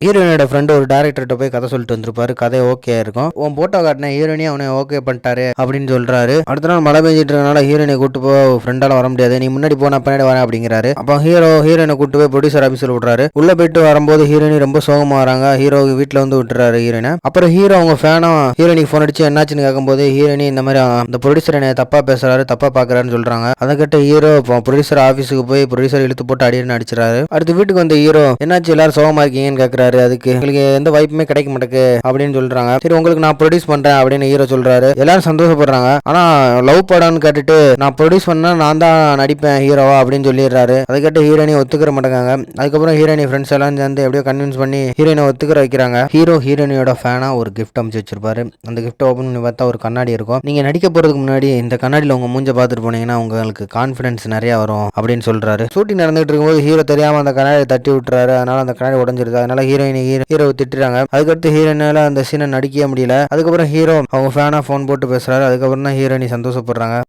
ஹீரோயினோட ஃப்ரெண்டு ஒரு டேரக்டர்கிட்ட போய் கதை சொல்லிட்டு வந்திருப்பாரு. கதை ஓகே இருக்கும். உன் போட்டோ காட்டின ஹீரோயினே அவனை ஓகே பண்ணிட்டாரு அப்படின்னு சொல்றாரு. அடுத்த நாள் மழை பெஞ்சிட்டு இருக்கனால ஹீரோயினை கூட்டு போ, ஃப்ரெண்டால வர முடியாது, நீ முன்னாடி போ நான் பின்னாடி வரேன் அப்படிங்கிறாரு. அப்போ ஹீரோயினை கூட்டு போய் ப்ரொடியூசர் ஆஃபீஸில் விடுறாரு. உள்ள போயிட்டு வரும்போது ஹீரோயின் ரொம்ப சோகமா வராங்க. ஹீரோ வீட்டில் வந்து விட்டுறாரு ஹீரோயினை. அப்புறம் ஹீரோ அவங்க ஃபேனா ஹீரோயினுக்கு ஃபோன் அடிச்சு என்னாச்சுன்னு கேட்கும்போது ஹீரோயினி இந்த மாதிரி அந்த ப்ரொடியூசர் என்ன தப்பா பேசுறாரு, தப்பா பாக்குறாருன்னு சொல்றாங்க. அதை கேட்ட ஹீரோ ப்ரொடியூசர் ஆஃபீஸுக்கு போய் ப்ரொடியூசர் இழுத்து போட்டு அடின்னு அடிச்சிடாரு. அடுத்து வீட்டுக்கு வந்த ஹீரோ என்னாச்சு எல்லாரும் சோகமா இருக்கீங்கன்னு கேட்கறாரு. அதுக்கு உங்களுக்கு எந்த வாய்ப்புமே கிடைக்க மாட்டேங்குது அப்படின்னு சொல்றாங்க. சரி உங்களுக்கு நான் ப்ரொடியூஸ் பண்றேன் அப்படின்னு ஹீரோ சொல்றாரு. எல்லாரும் சந்தோஷப்படுறாங்க. ஆனா லவ் படம்னு கேட்டுட்டு நான் ப்ரொடியூஸ் பண்ணா நான் தான் நடிப்பேன் ஹீரோவா அப்படின்னு சொல்லிடுறாரு. அதை கேட்டு ஹீரோயினி ஒத்துக்கிற மாட்டாங்க. அதுக்கப்புறம் ஹீரோயினி ஃப்ரெண்ட்ஸ் எல்லாம் சேர்ந்து எப்படியோ கன்வின்ஸ் பண்ணி ஹீரோயினை ஒத்துக்கிற வைக்கிறாங்க. ஹீரோயினியோட ஃபேனா ஒரு கிஃப்ட் அமைச்சு வச்சிருப்பாரு. அந்த கிஃப்ட் ஓபன் பண்ணி பார்த்தா ஒரு கண்ணாடி இருக்கும். நீங்க நடிக்க போறதுக்கு முன்னாடி இந்த கண்ணாடியில உங்க மூஞ்ச பார்த்துட்டு போனீங்கன்னா உங்களுக்கு கான்பிடன்ஸ் நிறைய வரும் அப்படின்னு சொல்றாரு. ஷூட்டிங் நடந்துட்டு இருக்கும்போது ஹீரோ தெரியாம அந்த கண்ணாடியை தட்டி விட்டுறாரு. அதனால அந்த கண்ணாடி உடஞ்சிருது. அதனால ஹீரோ திட்டுறாங்க. அதுக்கடுத்து ஹீரோயினால அந்த சீனை நடிக்கவே முடியல. அதுக்கப்புறம் ஹீரோ அவங்க ஃபேனா ஃபோன் போட்டு பேசுறாரு. அதுக்கப்புறம் தான் ஹீரோயினி சந்தோஷப்படுறாங்க.